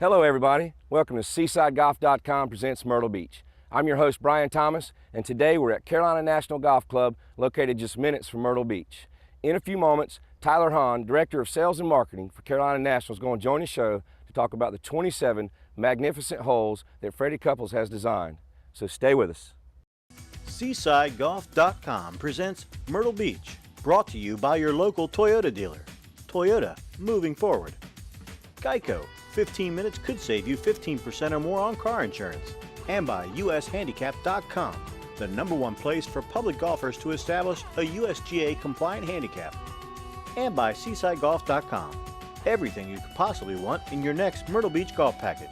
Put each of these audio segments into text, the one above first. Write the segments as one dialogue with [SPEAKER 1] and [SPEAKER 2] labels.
[SPEAKER 1] Hello everybody, welcome to SeasideGolf.com presents Myrtle Beach. I'm your host Brian Thomas, and today we're at Carolina National Golf Club located just minutes from Myrtle Beach. In a few moments, Tyler Hahn, Director of Sales and Marketing for Carolina National, is going to join the show to talk about the 27 magnificent holes that Freddie Couples has designed. So stay with us.
[SPEAKER 2] SeasideGolf.com presents Myrtle Beach, brought to you by your local Toyota dealer. Toyota, moving forward. Geico, 15 minutes could save you 15% or more on car insurance. And by USHandicap.com, the #1 place for public golfers to establish a USGA compliant handicap. And by SeasideGolf.com, everything you could possibly want in your next Myrtle Beach golf package.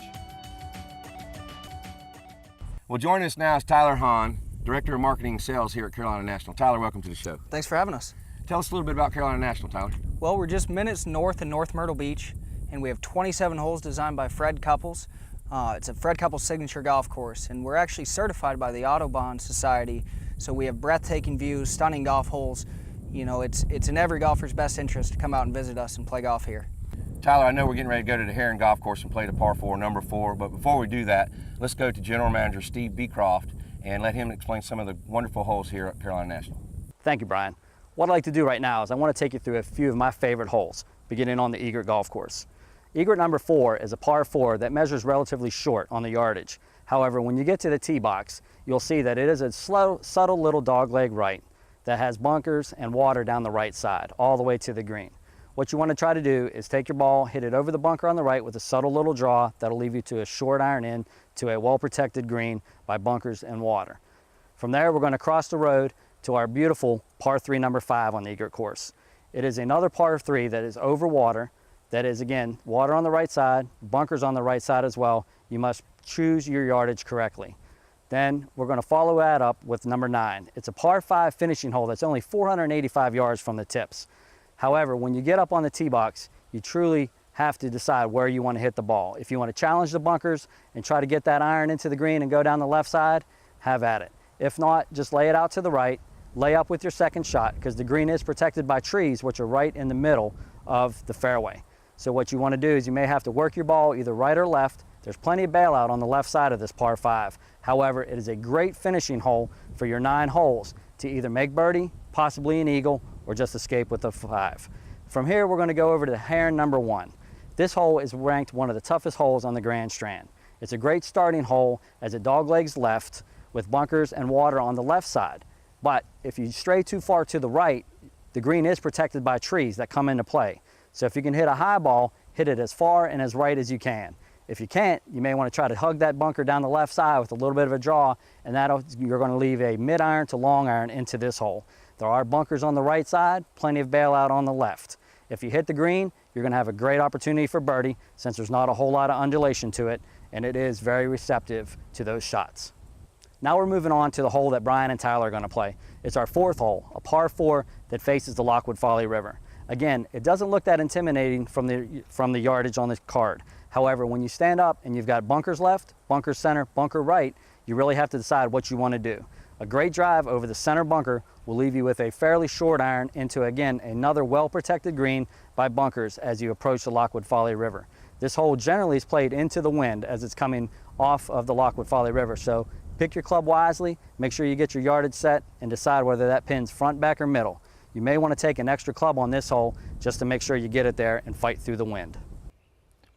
[SPEAKER 1] Well, joining us now is Tyler Hahn, Director of Marketing and Sales here at Carolina National. Tyler, welcome to the show.
[SPEAKER 3] Thanks for having us.
[SPEAKER 1] Tell us a little bit about Carolina National, Tyler.
[SPEAKER 3] Well, we're just minutes north in North Myrtle Beach, and we have 27 holes designed by Fred Couples. It's a Fred Couples signature golf course, and we're actually certified by the Audubon Society, so we have breathtaking views, stunning golf holes. You know, it's in every golfer's best interest to come out and visit us and play golf here.
[SPEAKER 1] Tyler, I know we're getting ready to go to the Heron Golf Course and play the par 4, number 4, but before we do that, let's go to General Manager Steve Beecroft and let him explain some of the wonderful holes here at Carolina National.
[SPEAKER 4] Thank you, Brian. What I'd like to do right now is I want to take you through a few of my favorite holes, beginning on the Egret Golf Course. Egret number 4 is a par 4 that measures relatively short on the yardage. However, when you get to the tee box, you'll see that it is a slow, subtle little dogleg right that has bunkers and water down the right side, all the way to the green. What you want to try to do is take your ball, hit it over the bunker on the right with a subtle little draw that'll leave you to a short iron in to a well-protected green by bunkers and water. From there, we're going to cross the road to our beautiful par 3 number 5 on the Egret course. It is another par 3 that is over water. That is, again, water on the right side, bunkers on the right side as well. You must choose your yardage correctly. Then we're going to follow that up with number 9. It's a par 5 finishing hole that's only 485 yards from the tips. However, when you get up on the tee box, you truly have to decide where you want to hit the ball. If you want to challenge the bunkers and try to get that iron into the green and go down the left side, have at it. If not, just lay it out to the right, lay up with your second shot, because the green is protected by trees, which are right in the middle of the fairway. So what you want to do is you may have to work your ball either right or left. There's plenty of bailout on the left side of this par 5. However, it is a great finishing hole for your 9 holes to either make birdie, possibly an eagle, or just escape with a 5. From here, we're going to go over to Heron number 1. This hole is ranked one of the toughest holes on the Grand Strand. It's a great starting hole as it doglegs left with bunkers and water on the left side. But if you stray too far to the right, the green is protected by trees that come into play. So if you can hit a high ball, hit it as far and as right as you can. If you can't, you may want to try to hug that bunker down the left side with a little bit of a draw, and you're going to leave a mid-iron to long iron into this hole. There are bunkers on the right side, plenty of bailout on the left. If you hit the green, you're going to have a great opportunity for birdie since there's not a whole lot of undulation to it, and it is very receptive to those shots. Now we're moving on to the hole that Brian and Tyler are going to play. It's our 4th hole, a par 4 that faces the Lockwood Folly River. Again, it doesn't look that intimidating from the yardage on the card. However, when you stand up and you've got bunkers left, bunker center, bunker right, you really have to decide what you want to do. A great drive over the center bunker will leave you with a fairly short iron into, again, another well-protected green by bunkers as you approach the Lockwood Folly River. This hole generally is played into the wind as it's coming off of the Lockwood Folly River. So pick your club wisely, make sure you get your yardage set, and decide whether that pin's front, back, or middle. You may want to take an extra club on this hole just to make sure you get it there and fight through the wind.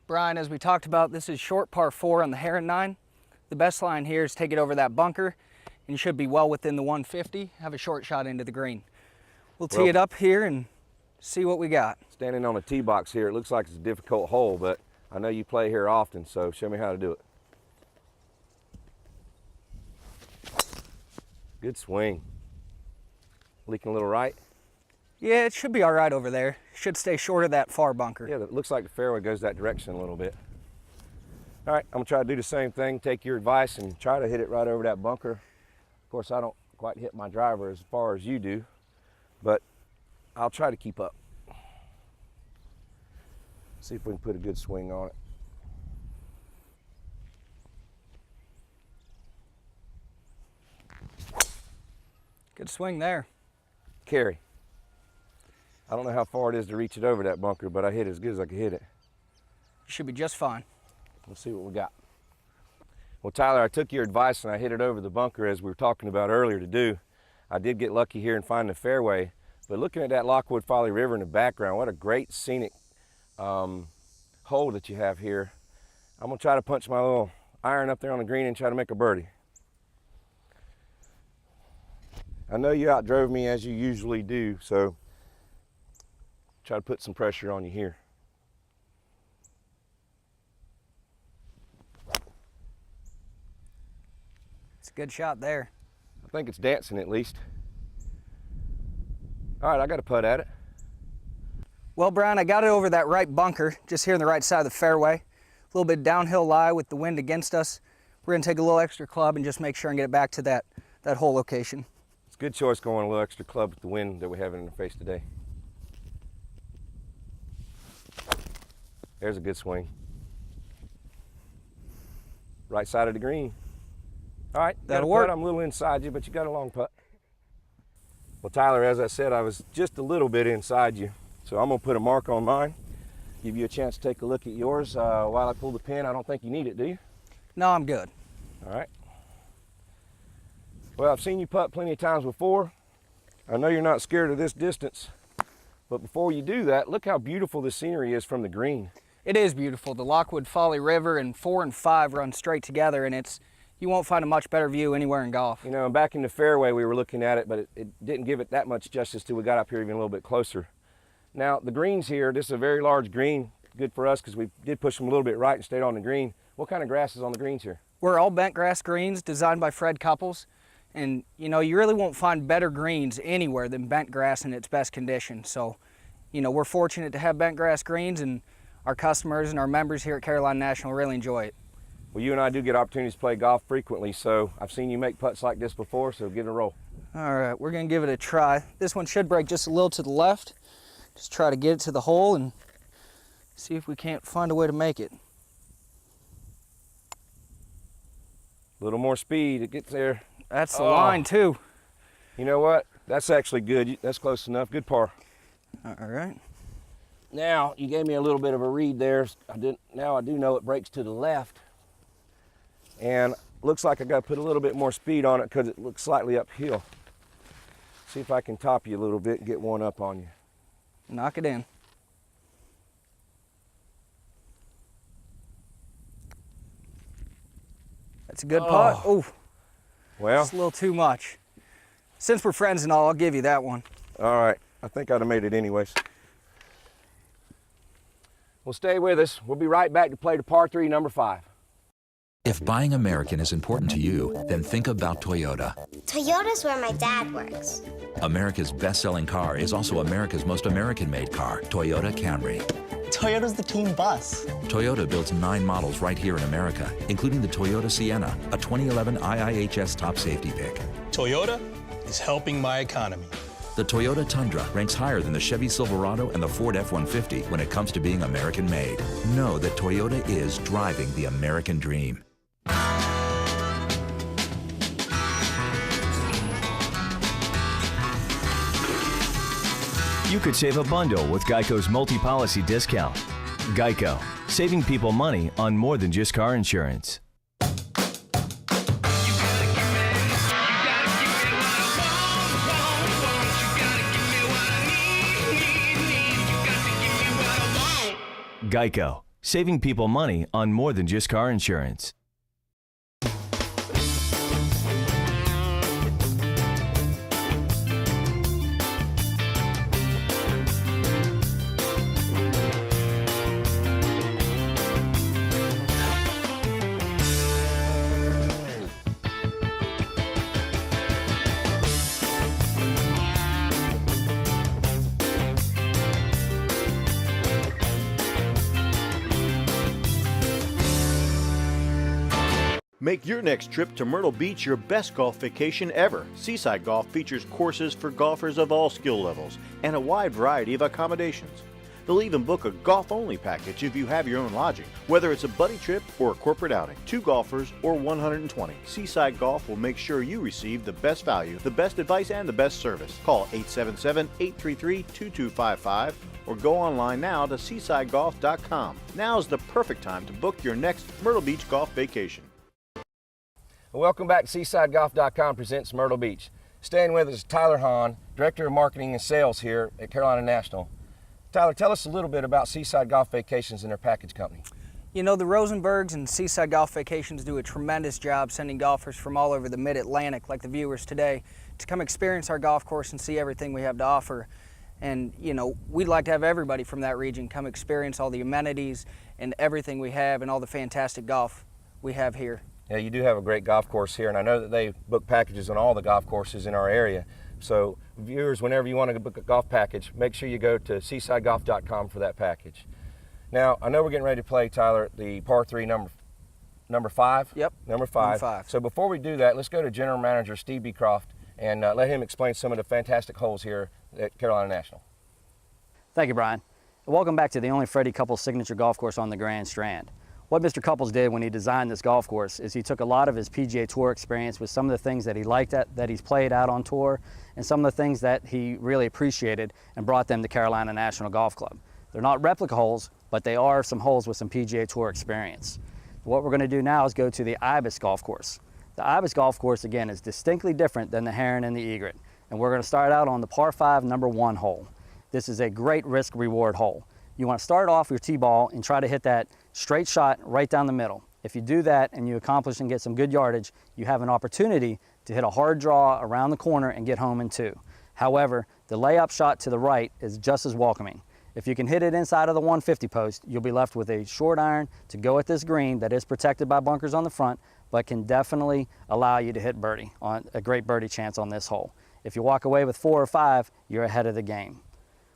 [SPEAKER 3] Brian, as we talked about, this is short par 4 on the Heron 9. The best line here is take it over that bunker, and you should be well within the 150, have a short shot into the green. We'll tee it up here and see what we got.
[SPEAKER 1] Standing on the tee box here, it looks like it's a difficult hole, but I know you play here often, so show me how to do it. Good swing. Leaking a little right.
[SPEAKER 3] Yeah, it should be all right over there. Should stay short of that far bunker.
[SPEAKER 1] Yeah, it looks like the fairway goes that direction a little bit. All right, I'm gonna try to do the same thing, take your advice and try to hit it right over that bunker. Of course, I don't quite hit my driver as far as you do, but I'll try to keep up. See if we can put a good swing on it.
[SPEAKER 3] Good swing there.
[SPEAKER 1] Carry. I don't know how far it is to reach it over that bunker, but I hit it as good as I could hit it.
[SPEAKER 3] You should be just fine.
[SPEAKER 1] Let's see what we got. Well, Tyler, I took your advice and I hit it over the bunker as we were talking about earlier to do. I did get lucky here and find the fairway, but looking at that Lockwood Folly River in the background, what a great scenic hole that you have here. I'm gonna try to punch my little iron up there on the green and try to make a birdie. I know you outdrove me as you usually do, so try to put some pressure on you here.
[SPEAKER 3] It's a good shot there.
[SPEAKER 1] I think it's dancing at least. All right, I got a putt at it.
[SPEAKER 3] Well, Brian, I got it over that right bunker, just here on the right side of the fairway. A little bit downhill lie with the wind against us. We're gonna take a little extra club and just make sure and get it back to that hole location.
[SPEAKER 1] It's a good choice going a little extra club with the wind that we have in our face today. There's a good swing. Right side of the green. All right,
[SPEAKER 3] that'll work.
[SPEAKER 1] I'm a little inside you, but you got a long putt. Well, Tyler, as I said, I was just a little bit inside you. So I'm gonna put a mark on mine, give you a chance to take a look at yours while I pull the pin. I don't think you need it, do you?
[SPEAKER 3] No, I'm good.
[SPEAKER 1] All right. Well, I've seen you putt plenty of times before. I know you're not scared of this distance, but before you do that, look how beautiful the scenery is from the green.
[SPEAKER 3] It is beautiful. The Lockwood Folly River and 4 and 5 run straight together, and you won't find a much better view anywhere in golf.
[SPEAKER 1] You know, back in the fairway we were looking at it, but it didn't give it that much justice till we got up here even a little bit closer. Now, the greens here, this is a very large green, good for us because we did push them a little bit right and stayed on the green. What kind of grass is on the greens here?
[SPEAKER 3] We're all bent grass greens designed by Fred Couples, and you know, you really won't find better greens anywhere than bent grass in its best condition. So, you know, we're fortunate to have bent grass greens, and our customers and our members here at Carolina National really enjoy it.
[SPEAKER 1] Well, you and I do get opportunities to play golf frequently, so I've seen you make putts like this before, so give it a roll.
[SPEAKER 3] All right, we're gonna give it a try. This one should break just a little to the left. Just try to get it to the hole and see if we can't find a way to make it.
[SPEAKER 1] A little more speed, it gets there.
[SPEAKER 3] That's the line too.
[SPEAKER 1] You know what? That's actually good. That's close enough. Good par.
[SPEAKER 3] All right.
[SPEAKER 1] Now, you gave me a little bit of a read there. Now I do know it breaks to the left. And looks like I got to put a little bit more speed on it because it looks slightly uphill. See if I can top you a little bit and get one up on you.
[SPEAKER 3] Knock it in. That's a good putt. Oh,
[SPEAKER 1] well,
[SPEAKER 3] it's a little too much. Since we're friends and all, I'll give you that one.
[SPEAKER 1] All right, I think I'd have made it anyways. Well, stay with us. We'll be right back to play the par 3, number 5.
[SPEAKER 5] If buying American is important to you, then think about Toyota.
[SPEAKER 6] Toyota's where my dad works.
[SPEAKER 5] America's best-selling car is also America's most American-made car, Toyota Camry.
[SPEAKER 7] Toyota's the team bus.
[SPEAKER 5] Toyota builds 9 models right here in America, including the Toyota Sienna, a 2011 IIHS top safety pick.
[SPEAKER 8] Toyota is helping my economy.
[SPEAKER 5] The Toyota Tundra ranks higher than the Chevy Silverado and the Ford F-150 when it comes to being American-made. Know that Toyota is driving the American dream.
[SPEAKER 9] You could save a bundle with Geico's multi-policy discount. Geico, saving people money on more than just car insurance. Geico, saving people money on more than just car insurance.
[SPEAKER 2] Make your next trip to Myrtle Beach your best golf vacation ever. Seaside Golf features courses for golfers of all skill levels and a wide variety of accommodations. They'll even book a golf-only package if you have your own lodging, whether it's a buddy trip or a corporate outing. 2 golfers or 120. Seaside Golf will make sure you receive the best value, the best advice, and the best service. Call 877-833-2255 or or go online now to seasidegolf.com. Now is the perfect time to book your next Myrtle Beach golf vacation.
[SPEAKER 1] Welcome back to SeasideGolf.com presents Myrtle Beach. Staying with us is Tyler Hahn, Director of Marketing and Sales here at Carolina National. Tyler, tell us a little bit about Seaside Golf Vacations and their package company.
[SPEAKER 3] You know, the Rosenbergs and Seaside Golf Vacations do a tremendous job sending golfers from all over the Mid-Atlantic, like the viewers today, to come experience our golf course and see everything we have to offer. And, you know, we'd like to have everybody from that region come experience all the amenities and everything we have and all the fantastic golf we have here.
[SPEAKER 1] Yeah, you do have a great golf course here, and I know that they book packages on all the golf courses in our area. So viewers, whenever you want to book a golf package, make sure you go to seasidegolf.com for that package. Now, I know we're getting ready to play, Tyler, the par 3 number 5?
[SPEAKER 3] Yep.
[SPEAKER 1] Number 5. So before we do that, let's go to General Manager Steve Beecroft and let him explain some of the fantastic holes here at Carolina National.
[SPEAKER 4] Thank you, Brian. Welcome back to the only Freddie Couples signature golf course on the Grand Strand. What Mr. Couples did when he designed this golf course is he took a lot of his PGA Tour experience with some of the things that he liked that he's played out on tour and some of the things that he really appreciated and brought them to Carolina National Golf Club. They're not replica holes, but they are some holes with some PGA Tour experience. What we're going to do now is go to the Ibis golf course. The Ibis golf course, again, is distinctly different than the Heron and the Egret. And we're going to start out on the par 5 number 1 hole. This is a great risk-reward hole. You want to start off your tee ball and try to hit that straight shot right down the middle. If you do that and you accomplish and get some good yardage, you have an opportunity to hit a hard draw around the corner and get home in 2. However, the layup shot to the right is just as welcoming. If you can hit it inside of the 150 post, you'll be left with a short iron to go at this green that is protected by bunkers on the front, but can definitely allow you to hit birdie, on a great birdie chance on this hole. If you walk away with 4 or 5, you're ahead of the game.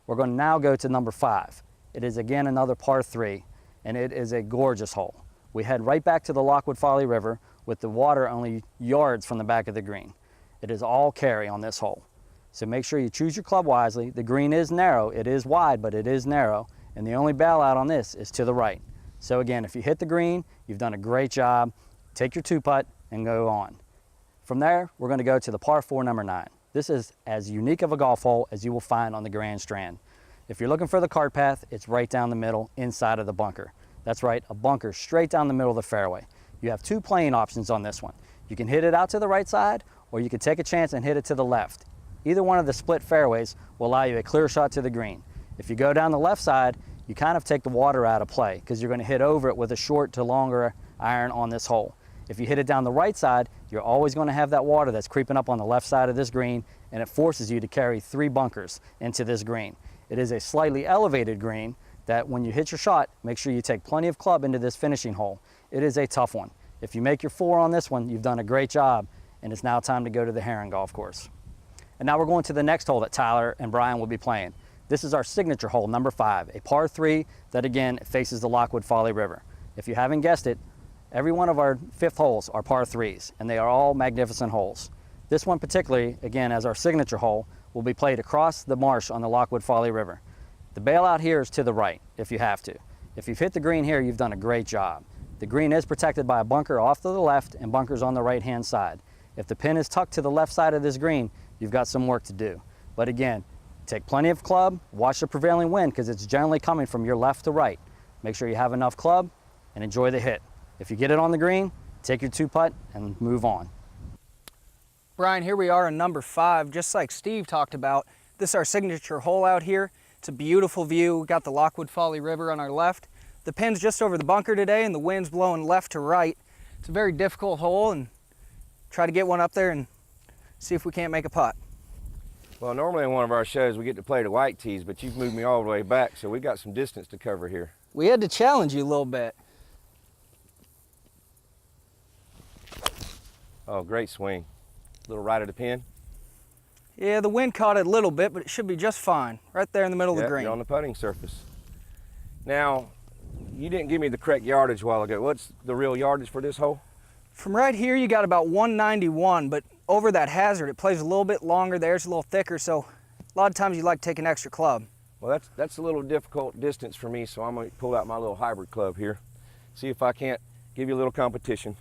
[SPEAKER 4] We're going to now go to number 5. It is again another par 3, and it is a gorgeous hole. We head right back to the Lockwood Folly River with the water only yards from the back of the green. It is all carry on this hole. So make sure you choose your club wisely. The green is narrow, it is wide, but it is narrow, and the only bailout on this is to the right. So again, if you hit the green, you've done a great job. Take your 2-putt and go on. From there, we're going to go to the par 4 number 9. This is as unique of a golf hole as you will find on the Grand Strand. If you're looking for the cart path, it's right down the middle inside of the bunker. That's right, a bunker straight down the middle of the fairway. You have 2 playing options on this one. You can hit it out to the right side, or you can take a chance and hit it to the left. Either one of the split fairways will allow you a clear shot to the green. If you go down the left side, you kind of take the water out of play because you're going to hit over it with a short to longer iron on this hole. If you hit it down the right side, you're always going to have that water that's creeping up on the left side of this green, and it forces you to carry 3 bunkers into this green. It is a slightly elevated green that when you hit your shot, make sure you take plenty of club into this finishing hole. It is a tough one. If you make your 4 on this one, you've done a great job, and it's now time to go to the Heron golf course. And now we're going to the next hole that Tyler and Brian will be playing. This is our signature hole, number 5, a par 3 that again faces the Lockwood Folly River. If you haven't guessed it, every one of our 5th holes are par 3s, and they are all magnificent holes. This one particularly, again, as our signature hole, will be played across the marsh on the Lockwood Folly River. The bailout here is to the right, if you have to. If you've hit the green here, you've done a great job. The green is protected by a bunker off to the left and bunkers on the right-hand side. If the pin is tucked to the left side of this green, you've got some work to do. But again, take plenty of club, watch the prevailing wind because it's generally coming from your left to right. Make sure you have enough club and enjoy the hit. If you get it on the green, take your 2-putt and move on.
[SPEAKER 3] Brian, here we are on number 5, just like Steve talked about. This is our signature hole out here. It's a beautiful view. We got the Lockwood Folly River on our left. The pin's just over the bunker today and the wind's blowing left to right. It's a very difficult hole, and try to get one up there and see if we can't make a putt.
[SPEAKER 1] Well, normally in one of our shows we get to play the white tees, but you've moved me all the way back, so we got some distance to cover here.
[SPEAKER 3] We had to challenge you a little bit.
[SPEAKER 1] Oh, great swing. A little right of the pin.
[SPEAKER 3] Yeah, the wind caught it a little bit, but it should be just fine. Right there in the middle of the green.
[SPEAKER 1] You're on the putting surface. Now, you didn't give me the correct yardage a while ago. What's the real yardage for this hole?
[SPEAKER 3] From right here, you got about 191, but over that hazard, it plays a little bit longer there. It's a little thicker, so a lot of times you like to take an extra club.
[SPEAKER 1] Well, that's a little difficult distance for me, so I'm going to pull out my little hybrid club here. See if I can't give you a little competition.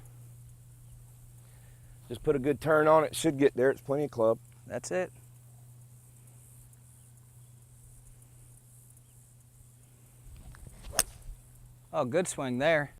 [SPEAKER 1] Just put a good turn on it. Should get there. It's plenty of club.
[SPEAKER 3] That's it. Oh, good swing there.